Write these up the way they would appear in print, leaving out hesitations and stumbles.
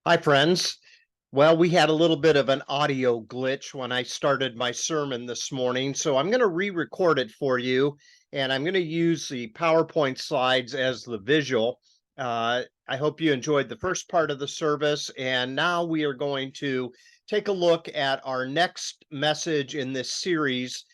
Hi, friends. Well, we had a little bit of an audio glitch when I started my sermon this morning, so I'm going to re-record it for you, and I'm going to use the PowerPoint slides as the visual. I hope you enjoyed the first part of the service, and now we are going to take a look at our next message in this series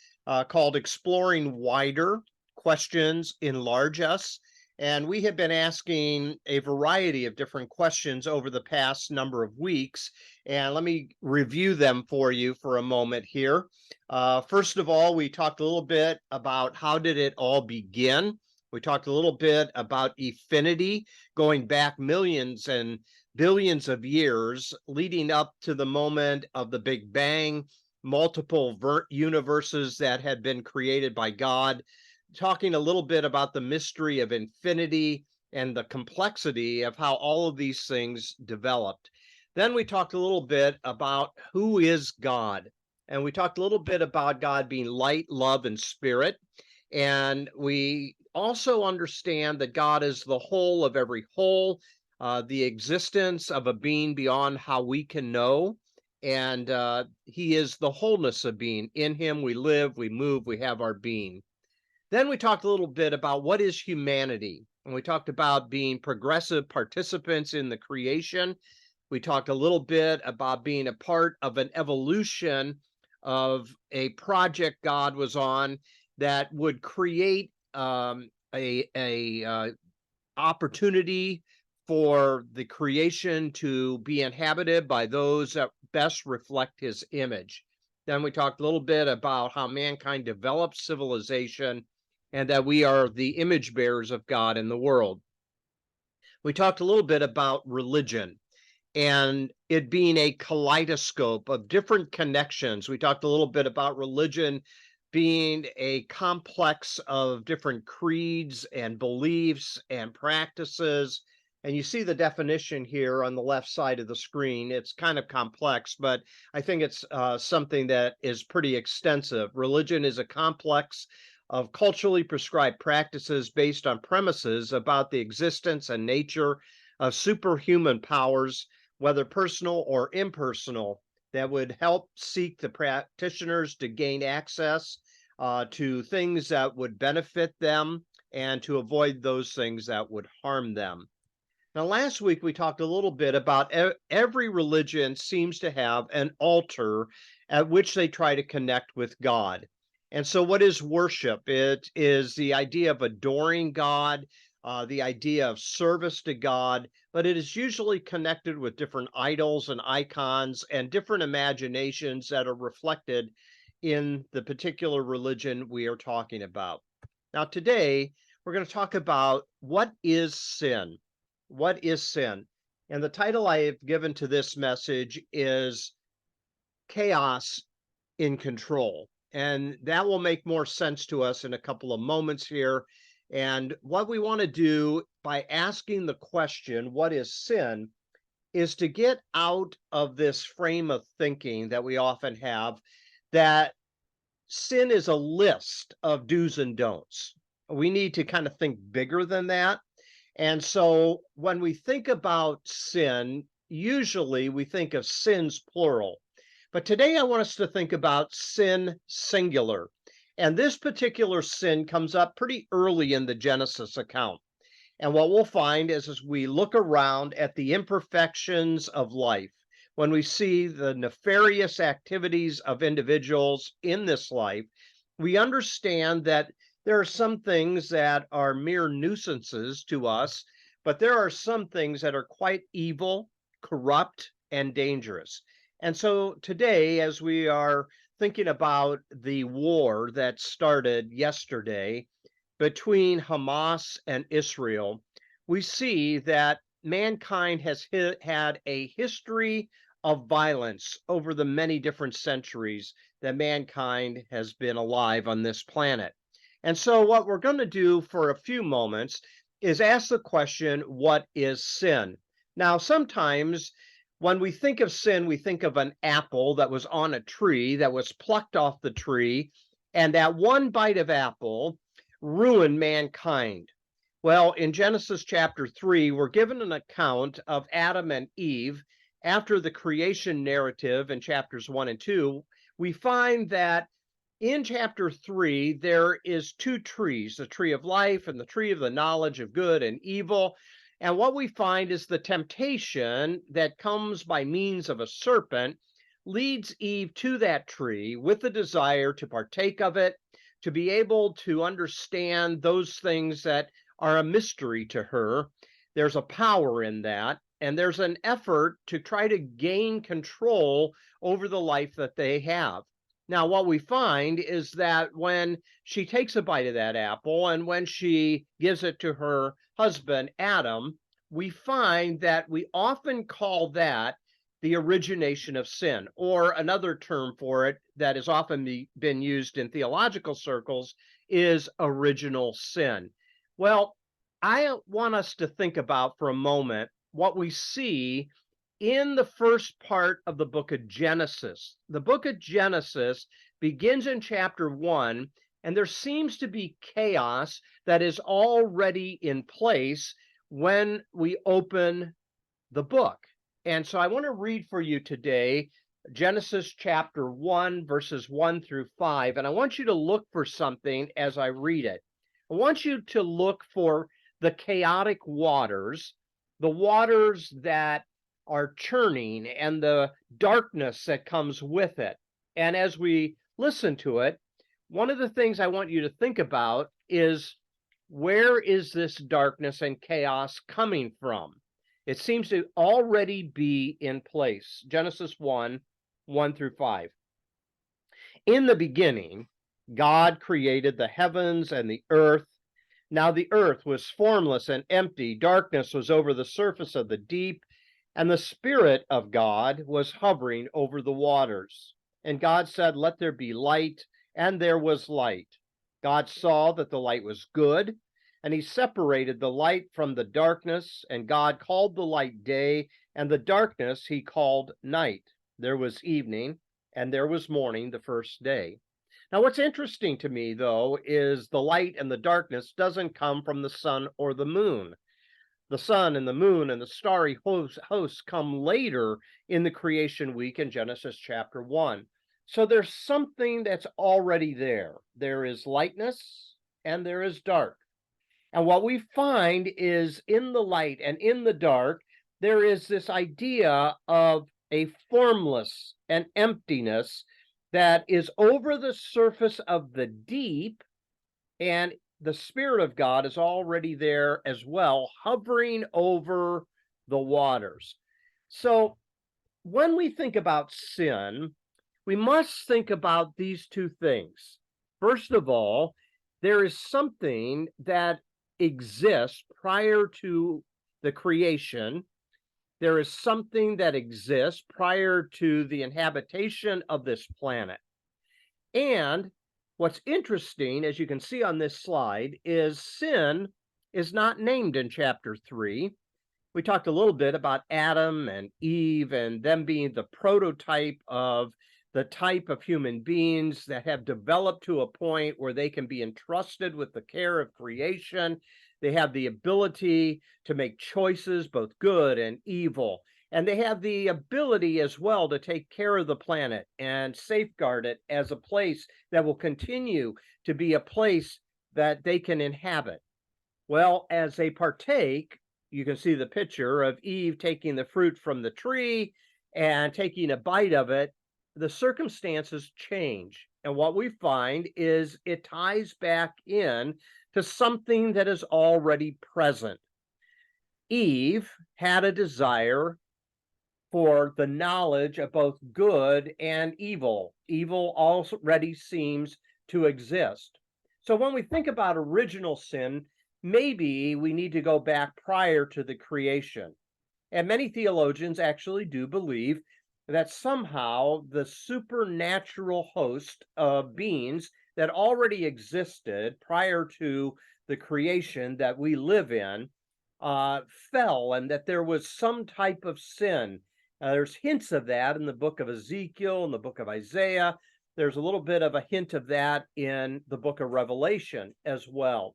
called Exploring Wider Questions Enlarge Us. And we have been asking a variety of different questions over the past number of weeks. And let me review them for you for a moment here. First of all, we talked a little bit about how did it all begin. We talked a little bit about infinity, going back millions and billions of years, leading up to the moment of the Big Bang, multiple universes that had been created by God, talking a little bit about the mystery of infinity and the complexity of how all of these things developed. Then we talked a little bit about who is God. And we talked a little bit about God being light, love, and spirit. And we also understand that God is the whole of every whole, the existence of a being beyond how we can know. And he is the wholeness of being. In him we live, we move, we have our being. Then we talked a little bit about what is humanity, and we talked about being progressive participants in the creation. We talked a little bit about being a part of an evolution of a project God was on that would create a opportunity for the creation to be inhabited by those that best reflect his image. Then we talked a little bit about how mankind developed civilization and that we are the image bearers of God in the world. We talked a little bit about religion and it being a kaleidoscope of different connections. We talked a little bit about religion being a complex of different creeds and beliefs and practices. And you see the definition here on the left side of the screen. It's kind of complex, but I think it's something that is pretty extensive. Religion is a complex of culturally prescribed practices based on premises about the existence and nature of superhuman powers, whether personal or impersonal, that would help seek the practitioners to gain access to things that would benefit them and to avoid those things that would harm them. Now, last week we talked a little bit about every religion seems to have an altar at which they try to connect with God. And so, what is worship? It is the idea of adoring God, the idea of service to God, but it is usually connected with different idols and icons and different imaginations that are reflected in the particular religion we are talking about. Now, today we're going to talk about what is sin. What is sin? And the title I have given to this message is Chaos in Control. And that will make more sense to us in a couple of moments here. And what we want to do by asking the question, what is sin, is to get out of this frame of thinking that we often have that sin is a list of do's and don'ts. We need to kind of think bigger than that. And so when we think about sin, usually we think of sins plural. But today I want us to think about sin singular. And this particular sin comes up pretty early in the Genesis account. And what we'll find is as we look around at the imperfections of life, when we see the nefarious activities of individuals in this life, we understand that there are some things that are mere nuisances to us, but there are some things that are quite evil, corrupt, and dangerous. And so today, as we are thinking about the war that started yesterday between Hamas and Israel, we see that mankind has had a history of violence over the many different centuries that mankind has been alive on this planet. And so, what we're going to do for a few moments is ask the question, what is sin? Now, sometimes when we think of sin, we think of an apple that was on a tree that was plucked off the tree, and that one bite of apple ruined mankind. Well, in Genesis chapter 3, we're given an account of Adam and Eve, after the creation narrative in chapters 1 and 2, we find that in chapter 3, there is two trees, the tree of life and the tree of the knowledge of good and evil. And what we find is the temptation that comes by means of a serpent leads Eve to that tree with the desire to partake of it, to be able to understand those things that are a mystery to her. There's a power in that, and there's an effort to try to gain control over the life that they have. Now, what we find is that when she takes a bite of that apple and when she gives it to her husband, Adam, we find that we often call that the origination of sin, or another term for it that has often been used in theological circles is original sin. Well, I want us to think about for a moment what we see in the first part of the book of Genesis. The book of Genesis begins in chapter 1, and there seems to be chaos that is already in place when we open the book. And so I want to read for you today Genesis chapter 1, verses 1 through 5. And I want you to look for something as I read it. I want you to look for the chaotic waters, the waters that are churning, and the darkness that comes with it. And as we listen to it, one of the things I want you to think about is, where is this darkness and chaos coming from? It seems to already be in place. Genesis 1, 1 through 5. In the beginning, God created the heavens and the earth. Now the earth was formless and empty. Darkness was over the surface of the deep, and the Spirit of God was hovering over the waters. And God said, "Let there be light," and there was light. God saw that the light was good, and he separated the light from the darkness, and God called the light day, and the darkness he called night. There was evening, and there was morning the first day. Now, what's interesting to me, though, is the light and the darkness doesn't come from the sun or the moon. The sun and the moon and the starry hosts come later in the creation week in Genesis chapter 1. So there's something that's already there. There is lightness and there is dark. And what we find is in the light and in the dark, there is this idea of a formless and emptiness that is over the surface of the deep, and the Spirit of God is already there as well, hovering over the waters. So when we think about sin, we must think about these two things. First of all, there is something that exists prior to the creation. There is something that exists prior to the inhabitation of this planet. And what's interesting, as you can see on this slide, is sin is not named in chapter 3. We talked a little bit about Adam and Eve and them being the prototype of the type of human beings that have developed to a point where they can be entrusted with the care of creation. They have the ability to make choices, both good and evil. And they have the ability as well to take care of the planet and safeguard it as a place that will continue to be a place that they can inhabit. Well, as they partake, you can see the picture of Eve taking the fruit from the tree and taking a bite of it. The circumstances change. And what we find is it ties back in to something that is already present. Eve had a desire for the knowledge of both good and evil. Evil already seems to exist. So when we think about original sin, maybe we need to go back prior to the creation. And many theologians actually do believe that somehow the supernatural host of beings that already existed prior to the creation that we live in fell, and that there was some type of sin. There's hints of that in the book of Ezekiel and the book of Isaiah. There's a little bit of a hint of that in the book of Revelation as well.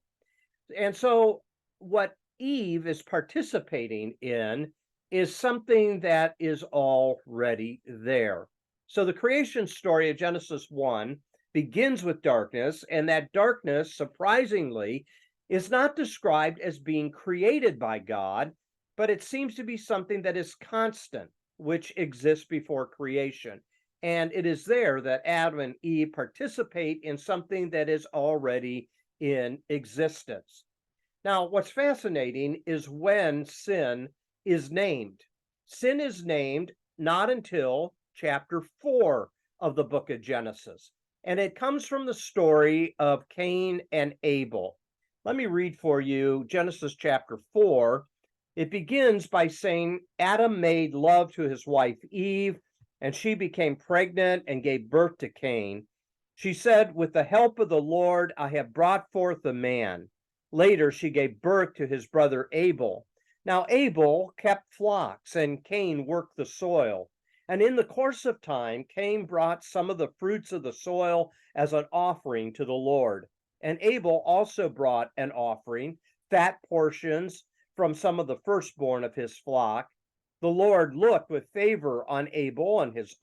And so what Eve is participating in is something that is already there. So the creation story of Genesis 1 begins with darkness, and that darkness, surprisingly, is not described as being created by God, but it seems to be something that is constant, which exists before creation. And it is there that Adam and Eve participate in something that is already in existence. Now, what's fascinating is when sin is named. Sin is named not until chapter 4 of the book of Genesis, and it comes from the story of Cain and Abel. Let me read for you Genesis chapter 4. It begins by saying, Adam made love to his wife Eve, and she became pregnant and gave birth to Cain. She said, with the help of the Lord, I have brought forth a man. Later, she gave birth to his brother Abel. Now, Abel kept flocks, and Cain worked the soil. And in the course of time, Cain brought some of the fruits of the soil as an offering to the Lord. And Abel also brought an offering, fat portions from some of the firstborn of his flock. The Lord looked with favor on Abel and his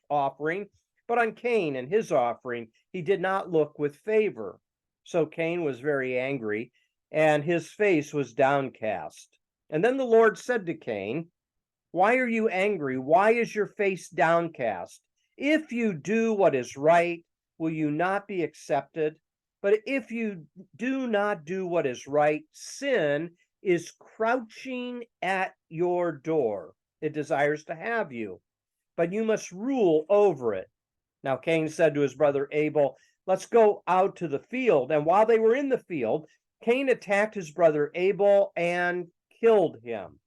offering, but on Cain and his offering he did not look with favor. So Cain was very angry, and his face was downcast. And then the Lord said to Cain, why are you angry? Why is your face downcast? If you do what is right, will you not be accepted? But if you do not do what is right, sin is crouching at your door. It desires to have you, but you must rule over it. Now Cain said to his brother Abel, let's go out to the field. And while they were in the field, Cain attacked his brother Abel and killed him.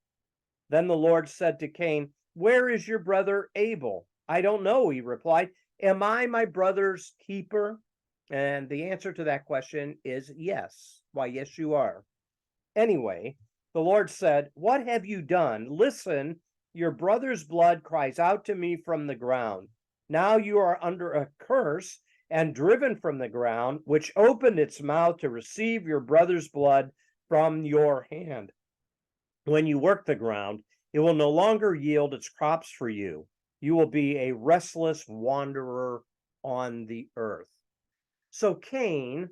Then the Lord said to Cain, where is your brother Abel? I don't know, he replied. Am I my brother's keeper? And the answer to that question is yes. Why, yes, you are. Anyway, the Lord said, what have you done? Listen, your brother's blood cries out to me from the ground. Now you are under a curse and driven from the ground, which opened its mouth to receive your brother's blood from your hand. When you work the ground, it will no longer yield its crops for you. You will be a restless wanderer on the earth. So Cain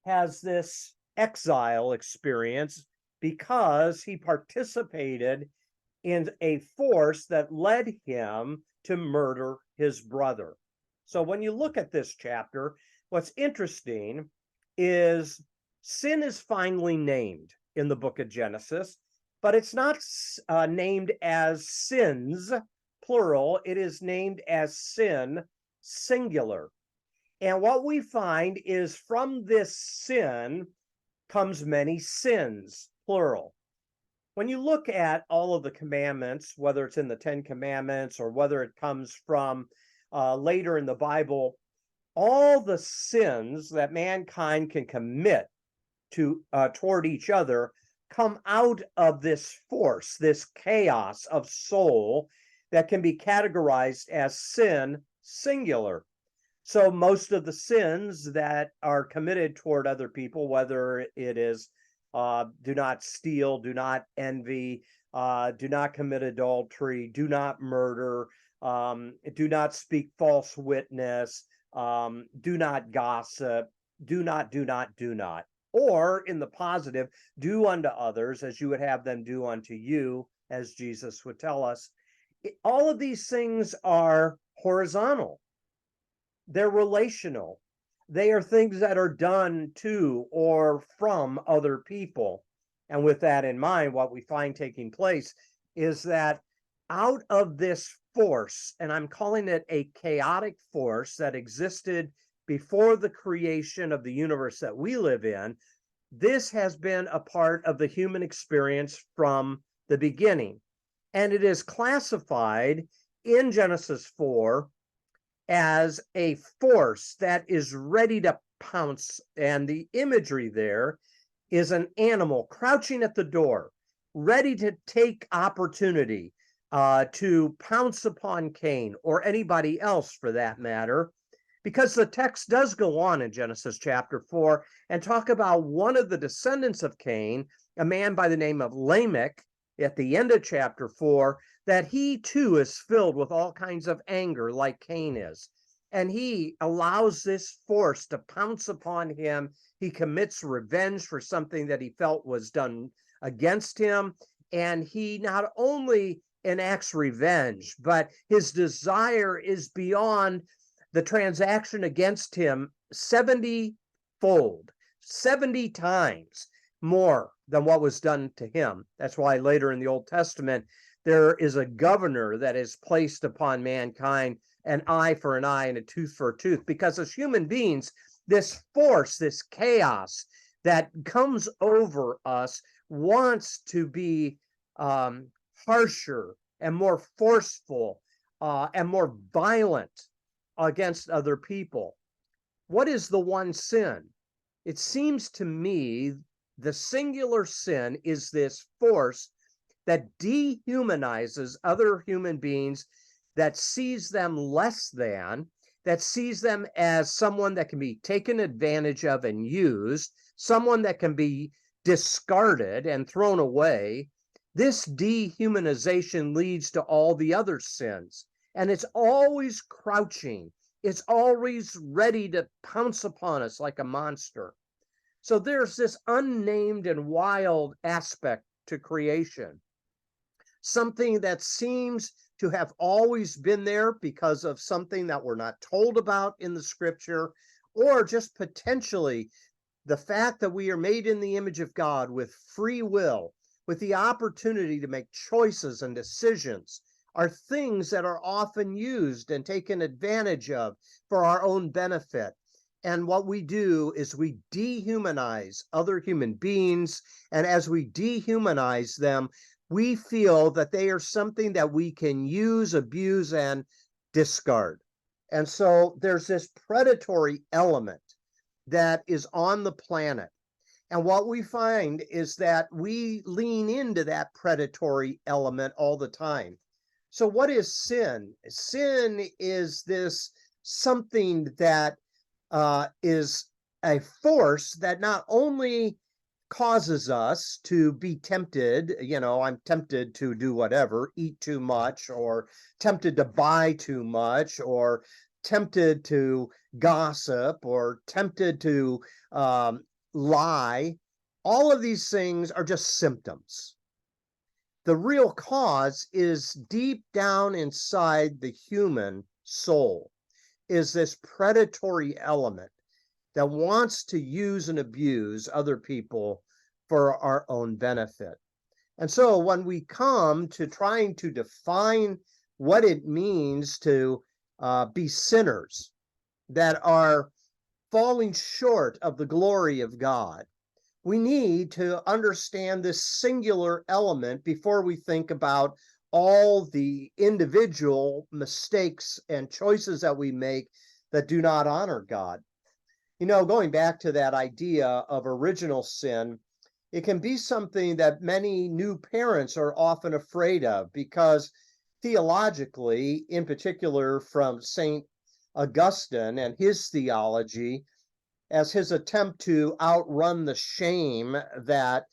has this exile experience because he participated in a force that led him to murder his brother. So when you look at this chapter, what's interesting is sin is finally named in the book of Genesis, but it's not named as sins, plural. It is named as sin, singular. And what we find is from this sin comes many sins, plural. When you look at all of the commandments, whether it's in the Ten Commandments or whether it comes from later in the Bible, all the sins that mankind can commit to toward each other come out of this force, this chaos of soul that can be categorized as sin, singular. So most of the sins that are committed toward other people, whether it is do not steal, do not envy, do not commit adultery, do not murder, do not speak false witness, do not gossip, do not. Or in the positive, do unto others as you would have them do unto you, as Jesus would tell us. All of these things are horizontal. They're relational. They are things that are done to or from other people. And with that in mind, what we find taking place is that out of this force, and I'm calling it a chaotic force that existed before the creation of the universe that we live in, this has been a part of the human experience from the beginning. And it is classified in Genesis 4 as a force that is ready to pounce. And the imagery there is an animal crouching at the door, ready to take opportunity to pounce upon Cain or anybody else for that matter, because the text does go on in Genesis chapter 4 and talk about one of the descendants of Cain, a man by the name of Lamech, at the end of chapter 4 that he too is filled with all kinds of anger like Cain is. And he allows this force to pounce upon him. He commits revenge for something that he felt was done against him. And he not only enacts revenge, but his desire is beyond the transaction against him 70-fold, 70 times more than what was done to him. That's why later in the Old Testament, there is a governor that is placed upon mankind, an eye for an eye and a tooth for a tooth, because as human beings, this force, this chaos that comes over us wants to be harsher and more forceful and more violent against other people. What is the one sin? It seems to me the singular sin is this force that dehumanizes other human beings, that sees them less than, that sees them as someone that can be taken advantage of and used, someone that can be discarded and thrown away. This dehumanization leads to all the other sins, and it's always crouching. It's always ready to pounce upon us like a monster. So there's this unnamed and wild aspect to creation, something that seems to have always been there because of something that we're not told about in the scripture, or just potentially the fact that we are made in the image of God with free will, with the opportunity to make choices and decisions, are things that are often used and taken advantage of for our own benefit. And what we do is we dehumanize other human beings. And as we dehumanize them, we feel that they are something that we can use, abuse, and discard. And so there's this predatory element that is on the planet. And what we find is that we lean into that predatory element all the time. So what is sin? Sin is this something that is a force that not only causes us to be tempted, I'm tempted to do whatever, eat too much, or tempted to buy too much, or tempted to gossip, or tempted to lie. All of these things are just symptoms. The real cause is deep down inside the human soul, is this predatory element that wants to use and abuse other people for our own benefit. And so when we come to trying to define what it means to be sinners that are falling short of the glory of God, we need to understand this singular element before we think about all the individual mistakes and choices that we make that do not honor God. Going back to that idea of original sin, it can be something that many new parents are often afraid of, because theologically, in particular from St. Augustine and his theology, as his attempt to outrun the shame that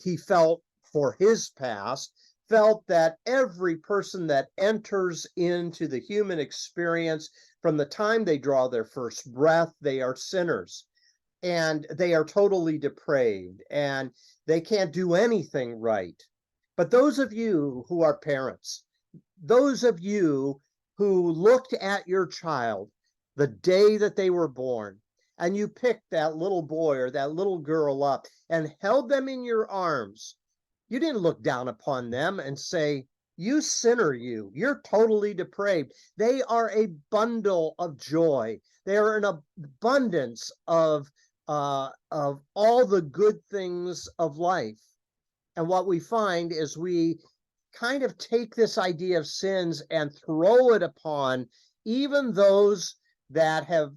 he felt for his past, felt that every person that enters into the human experience from the time they draw their first breath, they are sinners, and they are totally depraved, and they can't do anything right. But those of you who are parents, those of you who looked at your child the day that they were born, and you picked that little boy or that little girl up and held them in your arms, you didn't look down upon them and say, "You sinner, you're totally depraved." They are a bundle of joy. They are an abundance of all the good things of life. And what we find is we kind of take this idea of sins and throw it upon even those that have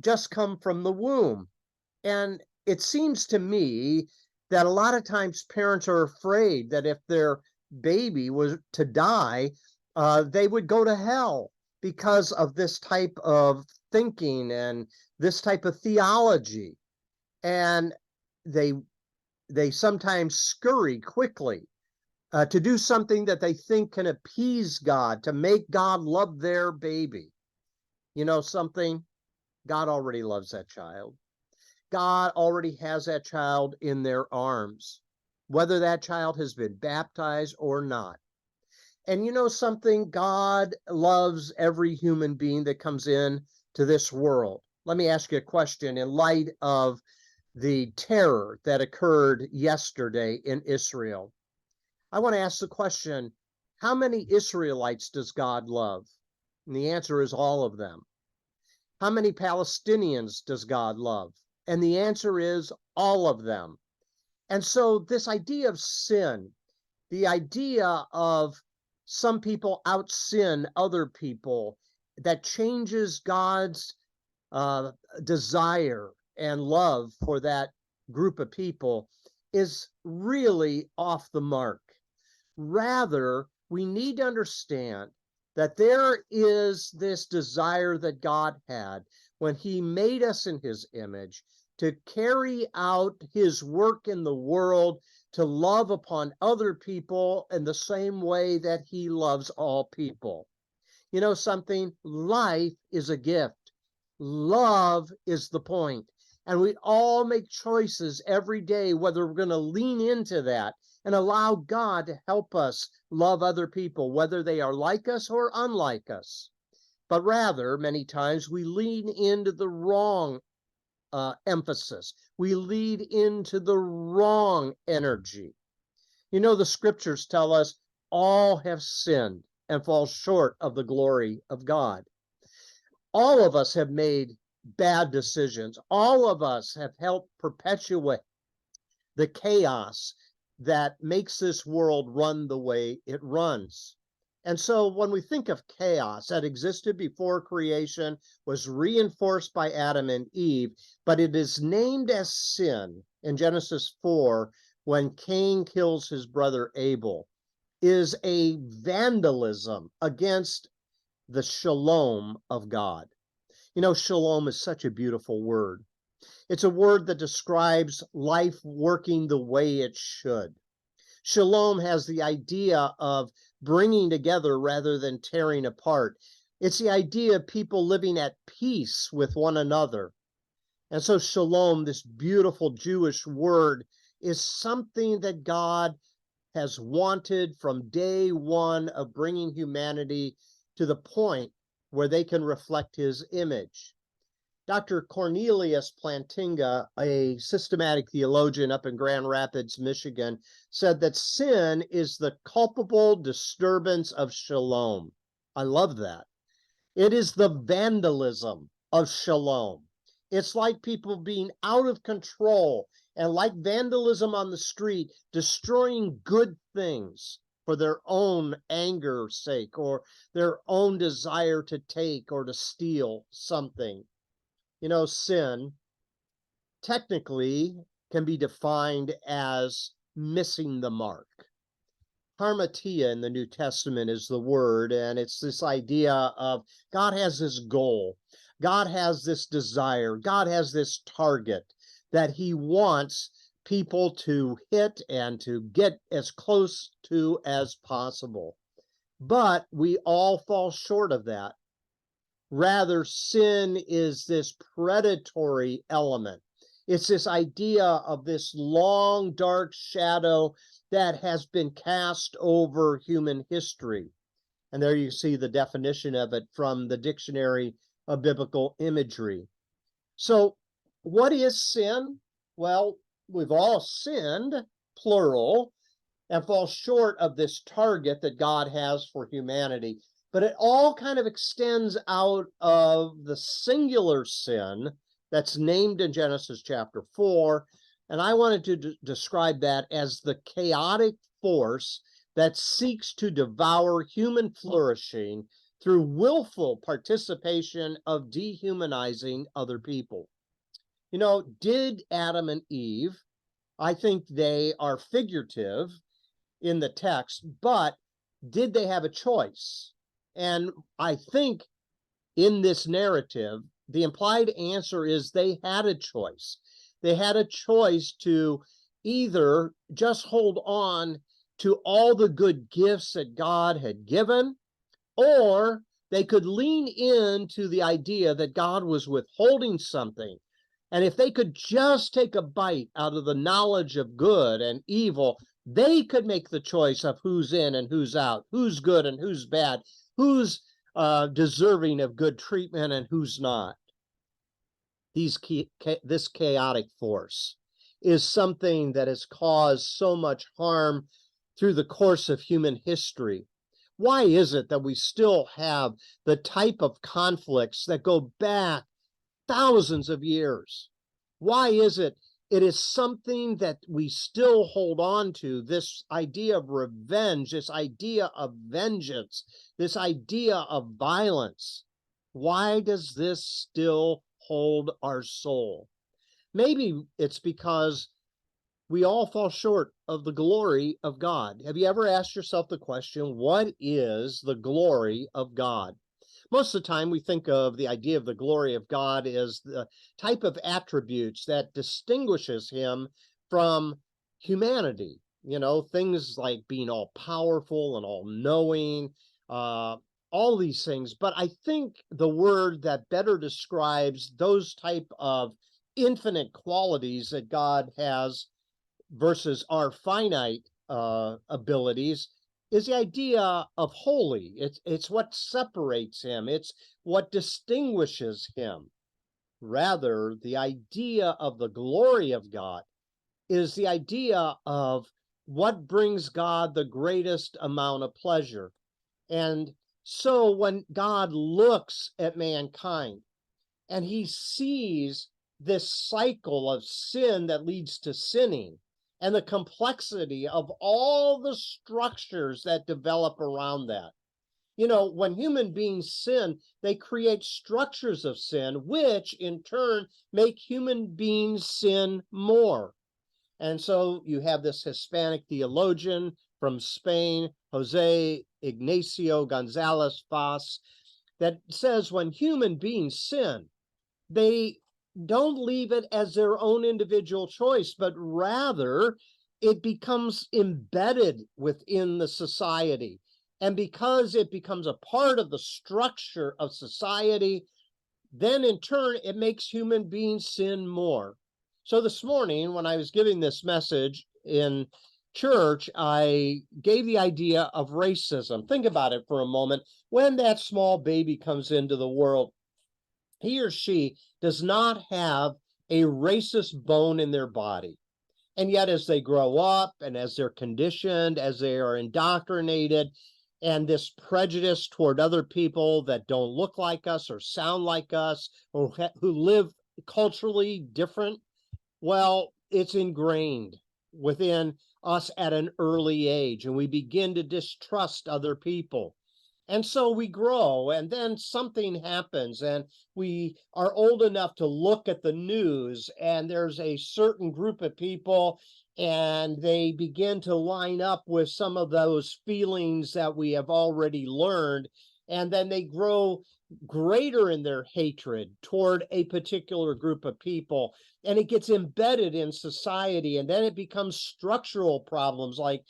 just come from the womb. And it seems to me that a lot of times parents are afraid that if their baby was to die, they would go to hell because of this type of thinking and this type of theology. And they sometimes scurry quickly to do something that they think can appease God, to make God love their baby. You know something? God already loves that child. God already has that child in their arms, whether that child has been baptized or not. And you know something? God loves every human being that comes in to this world. Let me ask you a question in light of the terror that occurred yesterday in Israel. I want to ask the question, how many Israelites does God love? And the answer is all of them. How many Palestinians does God love? And the answer is all of them. And so this idea of sin, the idea of some people out sin other people, that changes God's uh, desire and love for that group of people, is really off the mark. Rather, we need to understand that there is this desire that God had when he made us in his image to carry out his work in the world, to love upon other people in the same way that he loves all people. You know something? Life is a gift. Love is the point. And we all make choices every day whether we're going to lean into that and allow God to help us love other people, whether they are like us or unlike us. But rather, many times we lean into the wrong emphasis. We lead into the wrong energy. You know, the scriptures tell us all have sinned and fall short of the glory of God. All of us have made bad decisions. All of us have helped perpetuate the chaos that makes this world run the way it runs. And so when we think of chaos that existed before creation, was reinforced by Adam and Eve, but it is named as sin in Genesis 4 when Cain kills his brother Abel, is a vandalism against the shalom of God. You know, shalom is such a beautiful word. It's a word that describes life working the way it should. Shalom has the idea of bringing together rather than tearing apart. It's the idea of people living at peace with one another. And so shalom, this beautiful Jewish word, is something that God has wanted from day one of bringing humanity to the point where they can reflect his image. Dr. Cornelius Plantinga, a systematic theologian up in Grand Rapids, Michigan, said that sin is the culpable disturbance of shalom. I love that. It is the vandalism of shalom. It's like people being out of control and like vandalism on the street, destroying good things for their own anger's sake or their own desire to take or to steal something. You know, sin technically can be defined as missing the mark. Harmatia in the New Testament is the word, and it's this idea of God has this goal. God has this desire. God has this target that he wants people to hit and to get as close to as possible. But we all fall short of that. Rather, sin is this predatory element. It's this idea of this long, dark shadow that has been cast over human history. And there you see the definition of it from the Dictionary of Biblical Imagery. So, what is sin? Well, we've all sinned, plural, and fall short of this target that God has for humanity. But it all kind of extends out of the singular sin that's named in Genesis chapter 4. And I wanted to describe that as the chaotic force that seeks to devour human flourishing through willful participation of dehumanizing other people. You know, did Adam and Eve, I think they are figurative in the text, but did they have a choice? And I think in this narrative, the implied answer is they had a choice. They had a choice to either just hold on to all the good gifts that God had given, or they could lean into the idea that God was withholding something. And if they could just take a bite out of the knowledge of good and evil, they could make the choice of who's in and who's out, who's good and who's bad, who's deserving of good treatment and who's not. This chaotic force is something that has caused so much harm through the course of human history. Why is it that we still have the type of conflicts that go back thousands of years? Why is it? It is something that we still hold on to, this idea of revenge, this idea of vengeance, this idea of violence. Why does this still hold our soul? Maybe it's because we all fall short of the glory of God. Have you ever asked yourself the question, what is the glory of God? Most of the time, we think of the idea of the glory of God as the type of attributes that distinguishes him from humanity. You know, things like being all powerful and all knowing, all these things. But I think the word that better describes those type of infinite qualities that God has versus our finite abilities is the idea of holy. It's what separates him. It's what distinguishes him. Rather, the idea of the glory of God is the idea of what brings God the greatest amount of pleasure. And so when God looks at mankind and he sees this cycle of sin that leads to sinning, and the complexity of all the structures that develop around that. You know, when human beings sin, they create structures of sin, which in turn make human beings sin more. And so you have this Hispanic theologian from Spain, Jose Ignacio Gonzalez Fas, that says when human beings sin, they don't leave it as their own individual choice, but rather it becomes embedded within the society. And because it becomes a part of the structure of society, then in turn, it makes human beings sin more. So this morning, when I was giving this message in church, I gave the idea of racism. Think about it for a moment. When that small baby comes into the world, he or she does not have a racist bone in their body. And yet, as they grow up and as they're conditioned, as they are indoctrinated, and this prejudice toward other people that don't look like us or sound like us or who live culturally different, well, it's ingrained within us at an early age, and we begin to distrust other people. And so we grow, and then something happens, and we are old enough to look at the news, and there's a certain group of people, and they begin to line up with some of those feelings that we have already learned, and then they grow greater in their hatred toward a particular group of people, and it gets embedded in society, and then it becomes structural problems like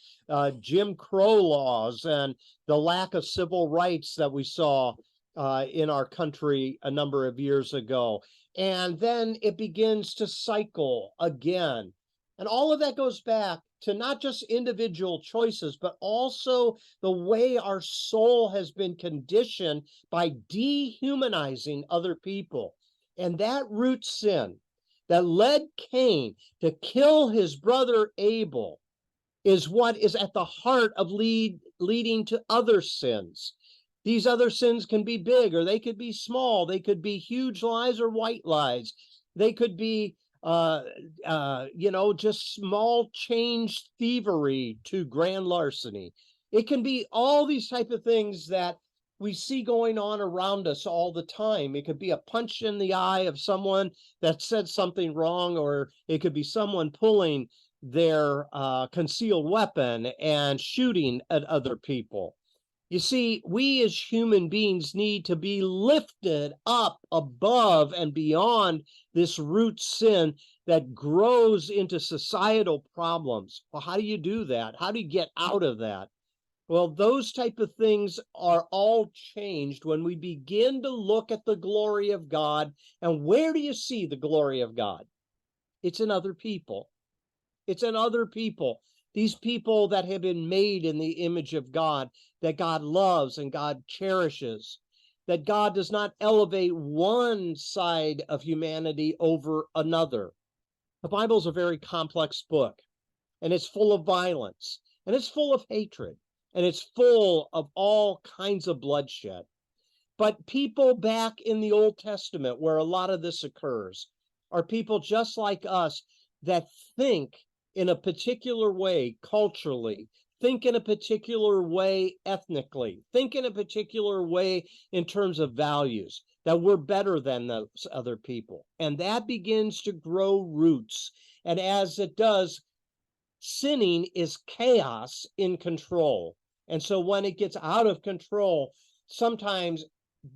Jim Crow laws and the lack of civil rights that we saw in our country a number of years ago. And then it begins to cycle again. And all of that goes back to not just individual choices, but also the way our soul has been conditioned by dehumanizing other people. And that root sin that led Cain to kill his brother Abel is what is at the heart of leading to other sins. These other sins can be big or they could be small. They could be huge lies or white lies. They could be just small change thievery to grand larceny. It can be all these type of things that we see going on around us all the time. It could be a punch in the eye of someone that said something wrong, or it could be someone pulling their concealed weapon and shooting at other people. You see, we as human beings need to be lifted up above and beyond this root sin that grows into societal problems. Well, how do you do that? How do you get out of that? Well, those type of things are all changed when we begin to look at the glory of God. And where do you see the glory of God? It's in other people. It's in other people. These people that have been made in the image of God, that God loves and God cherishes, that God does not elevate one side of humanity over another. The Bible is a very complex book, and it's full of violence, and it's full of hatred, and it's full of all kinds of bloodshed. But people back in the Old Testament, where a lot of this occurs, are people just like us that think in a particular way culturally, think in a particular way ethnically, think in a particular way in terms of values, that we're better than those other people. And that begins to grow roots. And as it does, sinning is chaos in control. And so when it gets out of control, sometimes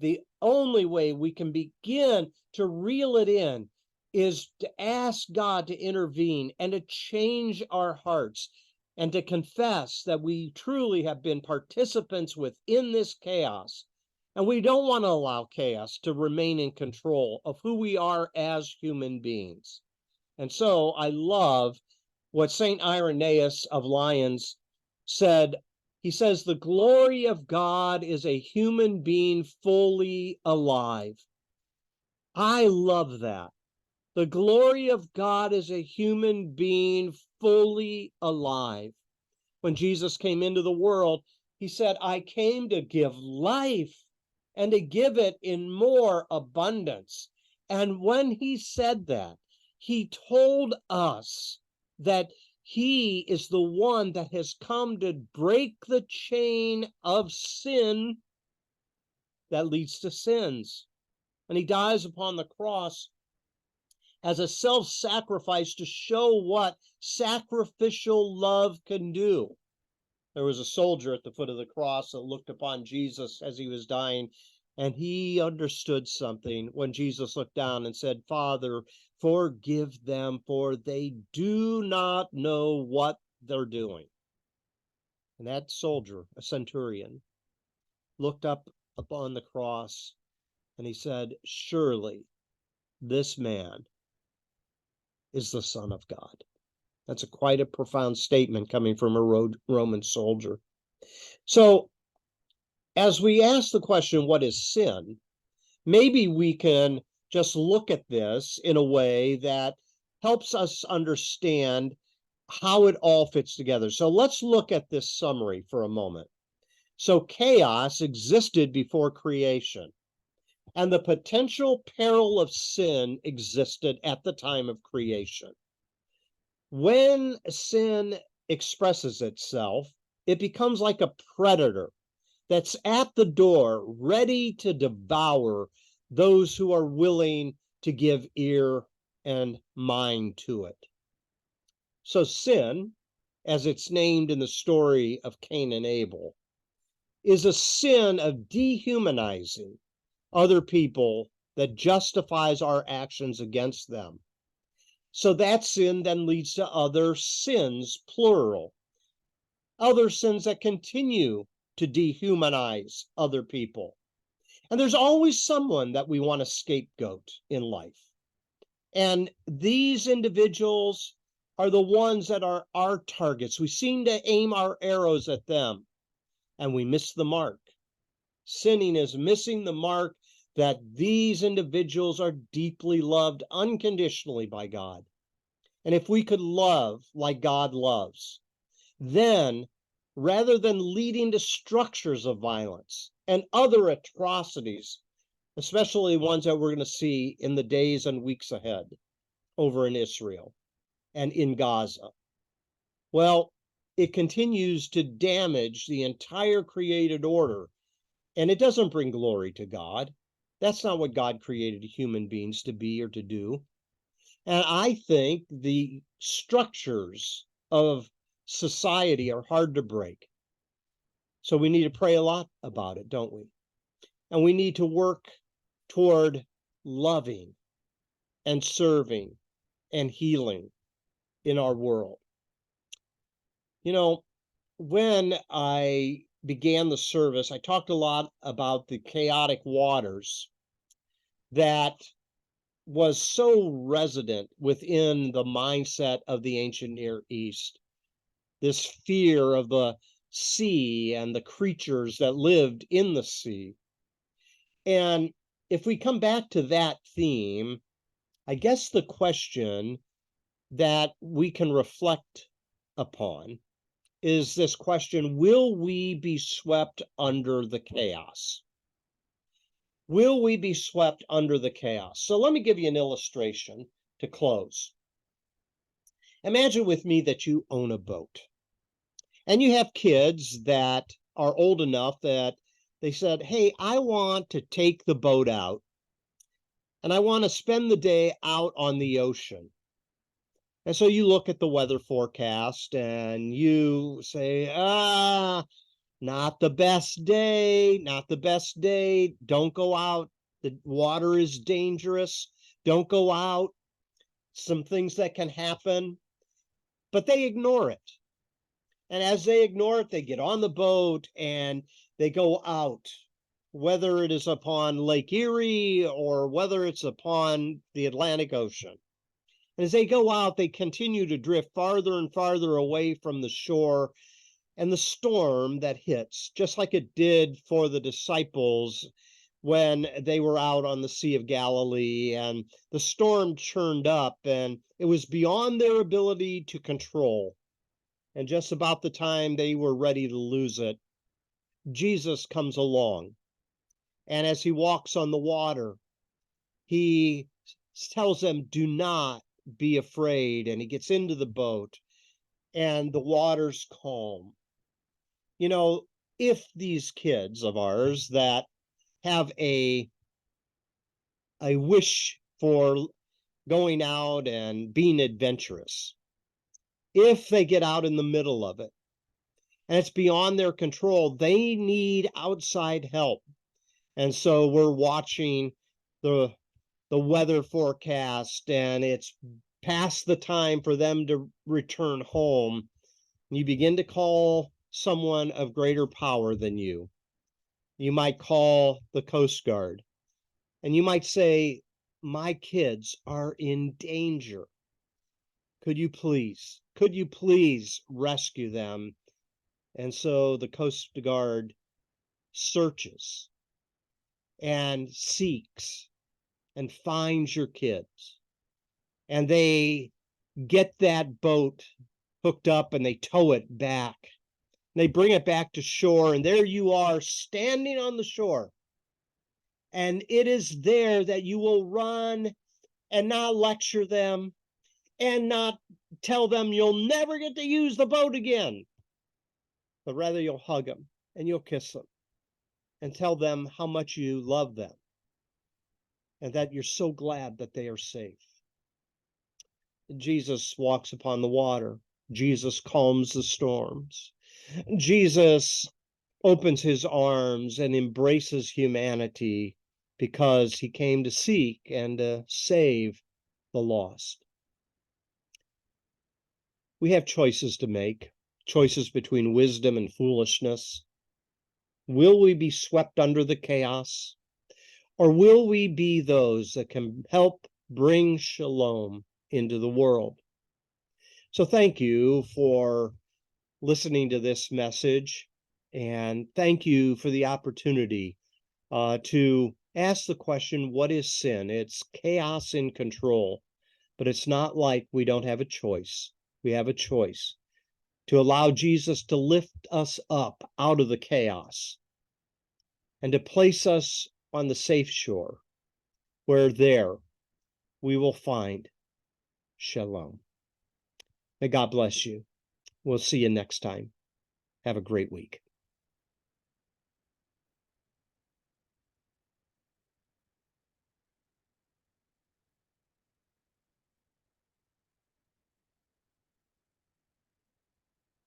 the only way we can begin to reel it in is to ask God to intervene and to change our hearts and to confess that we truly have been participants within this chaos. And we don't want to allow chaos to remain in control of who we are as human beings. And so I love what St. Irenaeus of Lyons said. He says, the glory of God is a human being fully alive. I love that. The glory of God is a human being fully alive. When Jesus came into the world, he said, I came to give life and to give it in more abundance. And when he said that, he told us that he is the one that has come to break the chain of sin that leads to sins. And he dies upon the cross as a self-sacrifice to show what sacrificial love can do. There was a soldier at the foot of the cross that looked upon Jesus as he was dying, and he understood something when Jesus looked down and said, Father, forgive them, for they do not know what they're doing. And that soldier, a centurion, looked up upon the cross and he said, surely this man is the Son of God. That's quite a profound statement coming from a Roman soldier. So as we ask the question, what is sin? Maybe we can just look at this in a way that helps us understand how it all fits together. So let's look at this summary for a moment. So chaos existed before creation, and the potential peril of sin existed at the time of creation. When sin expresses itself, it becomes like a predator that's at the door, ready to devour those who are willing to give ear and mind to it. So sin, as it's named in the story of Cain and Abel, is a sin of dehumanizing other people that justifies our actions against them. So that sin then leads to other sins, plural. Other sins that continue to dehumanize other people. And there's always someone that we want to scapegoat in life. And these individuals are the ones that are our targets. We seem to aim our arrows at them and we miss the mark. Sinning is missing the mark that these individuals are deeply loved unconditionally by God. And if we could love like God loves, then rather than leading to structures of violence and other atrocities, especially ones that we're going to see in the days and weeks ahead over in Israel and in Gaza, well, it continues to damage the entire created order, and it doesn't bring glory to God. That's not what God created human beings to be or to do. And I think the structures of society are hard to break. So we need to pray a lot about it, don't we? And we need to work toward loving and serving and healing in our world. You know, when I began the service, I talked a lot about the chaotic waters that was so resident within the mindset of the ancient Near East. This fear of the sea and the creatures that lived in the sea. And if we come back to that theme, I guess the question that we can reflect upon is this question: will we be swept under the chaos? Will we be swept under the chaos? So let me give you an illustration to close. Imagine with me that you own a boat and you have kids that are old enough that they said, hey, I want to take the boat out and I want to spend the day out on the ocean. And so you look at the weather forecast and you say, not the best day, not the best day. Don't go out. The water is dangerous. Don't go out. Some things that can happen. But they ignore it. And as they ignore it, they get on the boat and they go out, whether it is upon Lake Erie or whether it's upon the Atlantic Ocean. And as they go out, they continue to drift farther and farther away from the shore. And the storm that hits, just like it did for the disciples when they were out on the Sea of Galilee, and the storm churned up and it was beyond their ability to control. And just about the time they were ready to lose it, Jesus comes along. And as he walks on the water, he tells them, do not be afraid. And he gets into the boat and the water's calm. You know, if these kids of ours that have a wish for going out and being adventurous, if they get out in the middle of it and it's beyond their control, they need outside help. And so we're watching the weather forecast and it's past the time for them to return home. You begin to call someone of greater power than you. You might call the Coast Guard and you might say, my kids are in danger. Could you please rescue them? And so the Coast Guard searches and seeks and finds your kids. And they get that boat hooked up and they tow it back. They bring it back to shore, and there you are standing on the shore. And it is there that you will run and not lecture them and not tell them you'll never get to use the boat again, but rather you'll hug them and you'll kiss them and tell them how much you love them and that you're so glad that they are safe. Jesus walks upon the water. Jesus calms the storms. Jesus opens his arms and embraces humanity because he came to seek and to save the lost. We have choices to make, choices between wisdom and foolishness. Will we be swept under the chaos? Or will we be those that can help bring shalom into the world? So thank you for listening to this message, and thank you for the opportunity to ask the question, what is sin? It's chaos in control, but it's not like we don't have a choice. We have a choice to allow Jesus to lift us up out of the chaos and to place us on the safe shore, where there we will find shalom. May God bless you. We'll see you next time. Have a great week.